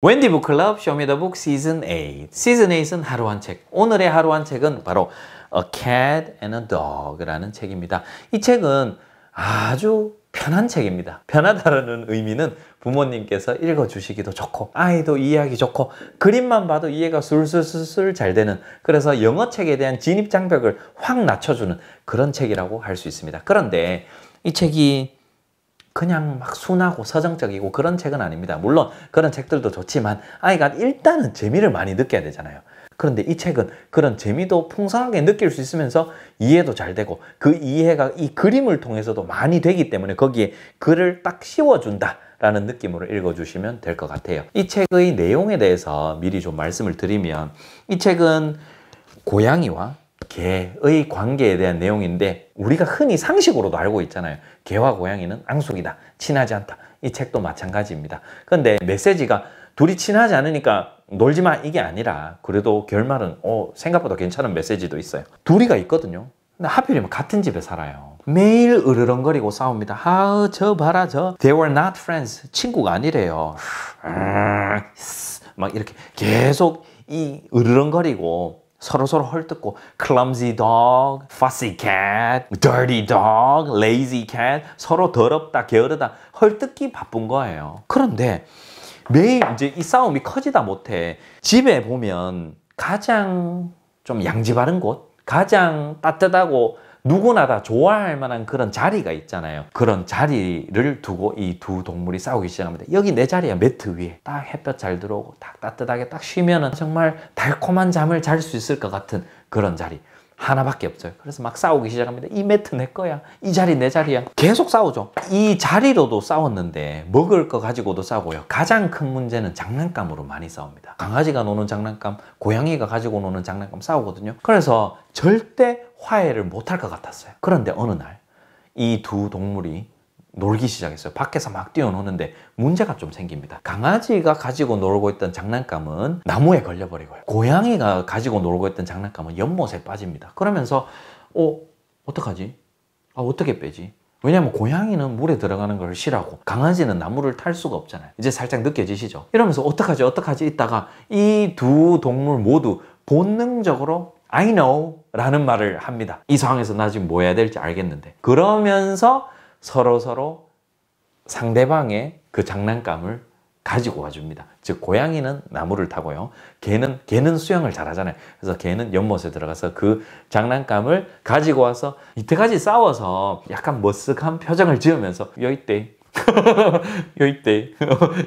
웬디 북클럽 쇼미더북 시즌 8. 시즌 8은 하루 한 책. 오늘의 하루 한 책은 바로 A Cat and a Dog라는 책입니다. 이 책은 아주 편한 책입니다. 편하다는 의미는 부모님께서 읽어주시기도 좋고 아이도 이해하기 좋고 그림만 봐도 이해가 술술술술 잘 되는, 그래서 영어 책에 대한 진입 장벽을 확 낮춰주는 그런 책이라고 할 수 있습니다. 그런데 이 책이 그냥 막 순하고 서정적이고 그런 책은 아닙니다. 물론 그런 책들도 좋지만 아이가 일단은 재미를 많이 느껴야 되잖아요. 그런데 이 책은 그런 재미도 풍성하게 느낄 수 있으면서 이해도 잘 되고 그 이해가 이 그림을 통해서도 많이 되기 때문에 거기에 글을 딱 씌워준다 라는 느낌으로 읽어주시면 될 것 같아요. 이 책의 내용에 대해서 미리 좀 말씀을 드리면, 이 책은 고양이와 개의 관계에 대한 내용인데 우리가 흔히 상식으로도 알고 있잖아요. 개와 고양이는 앙숙이다, 친하지 않다. 이 책도 마찬가지입니다. 그런데 메시지가 둘이 친하지 않으니까 놀지 마 이게 아니라 그래도 결말은 생각보다 괜찮은 메시지도 있어요. 둘이가 있거든요. 근데 하필이면 같은 집에 살아요. 매일 으르렁거리고 싸웁니다. 아, 저 봐라 저. They were not friends. 친구가 아니래요. 막 이렇게 계속 이 으르렁거리고 서로서로 헐뜯고 clumsy dog, fussy cat, dirty dog, lazy cat, 서로 더럽다, 게으르다 헐뜯기 바쁜 거예요. 그런데 매일 이제 이 싸움이 커지다 못해 집에 보면 가장 좀 양지 바른 곳, 가장 따뜻하고 누구나 다 좋아할 만한 그런 자리가 있잖아요. 그런 자리를 두고 이 두 동물이 싸우기 시작합니다. 여기 내 자리야. 매트 위에 딱 햇볕 잘 들어오고 딱 따뜻하게 딱 쉬면은 정말 달콤한 잠을 잘 수 있을 것 같은 그런 자리 하나밖에 없어요. 그래서 막 싸우기 시작합니다. 이 매트 내 거야, 이 자리 내 자리야. 계속 싸우죠. 이 자리로도 싸웠는데 먹을 거 가지고도 싸우고요. 가장 큰 문제는 장난감으로 많이 싸웁니다. 강아지가 노는 장난감, 고양이가 가지고 노는 장난감 싸우거든요. 그래서 절대 화해를 못할 것 같았어요. 그런데 어느 날 이 두 동물이 놀기 시작했어요. 밖에서 막 뛰어노는데 문제가 좀 생깁니다. 강아지가 가지고 놀고 있던 장난감은 나무에 걸려버리고요. 고양이가 가지고 놀고 있던 장난감은 연못에 빠집니다. 그러면서 어떡하지? 어떻게 빼지? 왜냐면 고양이는 물에 들어가는 걸 싫어하고 강아지는 나무를 탈 수가 없잖아요. 이제 살짝 느껴지시죠? 이러면서 어떡하지 있다가 이 두 동물 모두 본능적으로 I know 라는 말을 합니다. 이 상황에서 나 지금 뭐 해야 될지 알겠는데. 그러면서 서로 상대방의 그 장난감을 가지고 와줍니다. 즉 고양이는 나무를 타고요. 개는 수영을 잘하잖아요. 그래서 개는 연못에 들어가서 그 장난감을 가지고 와서 이때까지 싸워서 약간 머쓱한 표정을 지으면서 여이때 여이때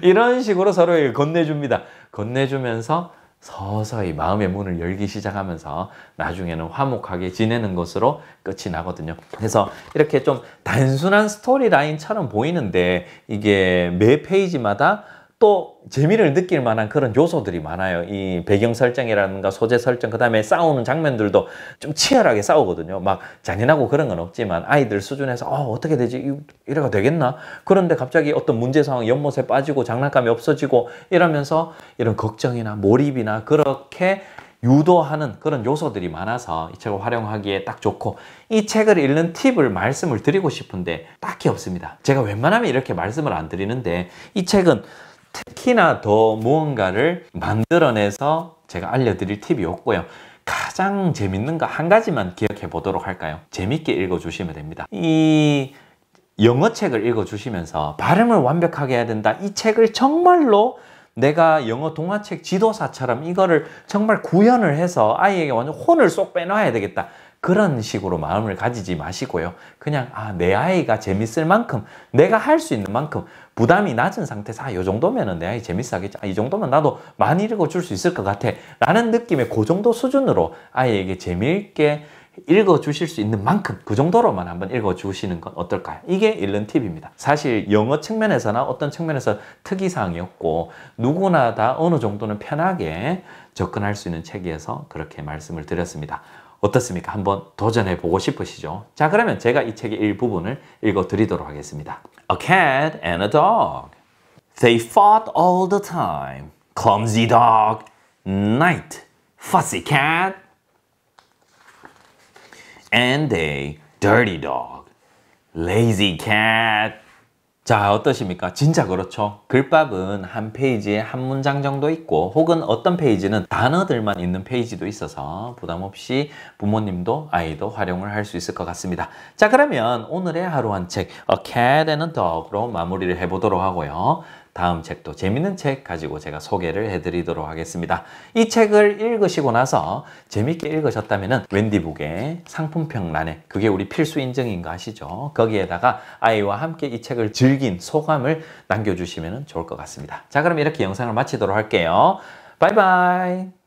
이런 식으로 서로에게 건네줍니다. 건네주면서 서서히 마음의 문을 열기 시작하면서 나중에는 화목하게 지내는 것으로 끝이 나거든요. 그래서 이렇게 좀 단순한 스토리라인처럼 보이는데 이게 매 페이지마다 또 재미를 느낄 만한 그런 요소들이 많아요. 이 배경 설정이라든가 소재 설정, 그 다음에 싸우는 장면들도 좀 치열하게 싸우거든요. 막 잔인하고 그런 건 없지만 아이들 수준에서 어떻게 되지? 이래가 되겠나? 그런데 갑자기 어떤 문제 상황, 연못에 빠지고 장난감이 없어지고 이러면서 이런 걱정이나 몰입이나 그렇게 유도하는 그런 요소들이 많아서 이 책을 활용하기에 딱 좋고, 이 책을 읽는 팁을 말씀을 드리고 싶은데 딱히 없습니다. 제가 웬만하면 이렇게 말씀을 안 드리는데 이 책은 특히나 더 무언가를 만들어내서 제가 알려드릴 팁이 없고요. 가장 재밌는 거 한 가지만 기억해 보도록 할까요? 재밌게 읽어주시면 됩니다. 이 영어 책을 읽어주시면서 발음을 완벽하게 해야 된다. 이 책을 정말로 내가 영어 동화책 지도사처럼 이거를 정말 구현을 해서 아이에게 완전 혼을 쏙 빼놔야 되겠다. 그런 식으로 마음을 가지지 마시고요. 그냥 내 아이가 재밌을 만큼 내가 할 수 있는 만큼 부담이 낮은 상태에서 이 정도면은 내 아이 재밌어 하겠지. 이 정도면 나도 많이 읽어줄 수 있을 것 같아. 라는 느낌의 그 정도 수준으로 아이에게 재미있게 읽어주실 수 있는 만큼 그 정도로만 한번 읽어주시는 건 어떨까요? 이게 읽는 팁입니다. 사실 영어 측면에서나 어떤 측면에서 특이사항이 없고 누구나 다 어느 정도는 편하게 접근할 수 있는 책이어서 그렇게 말씀을 드렸습니다. 어떻습니까? 한번 도전해 보고 싶으시죠? 자, 그러면 제가 이 책의 일부분을 읽어 드리도록 하겠습니다. A cat and a dog. They fought all the time. Clumsy dog, night, fussy cat, and a dirty dog, lazy cat, 자, 어떠십니까? 진짜 그렇죠. 글밥은 한 페이지에 한 문장 정도 있고 혹은 어떤 페이지는 단어들만 있는 페이지도 있어서 부담 없이 부모님도 아이도 활용을 할 수 있을 것 같습니다. 자, 그러면 오늘의 하루 한 책 A Cat and a Dog로 마무리를 해보도록 하고요. 다음 책도 재밌는 책 가지고 제가 소개를 해드리도록 하겠습니다. 이 책을 읽으시고 나서 재밌게 읽으셨다면 웬디북의 상품평란에 그게 우리 필수 인증인 거 아시죠? 거기에다가 아이와 함께 이 책을 즐긴 소감을 남겨주시면 좋을 것 같습니다. 자, 그럼 이렇게 영상을 마치도록 할게요. 바이바이.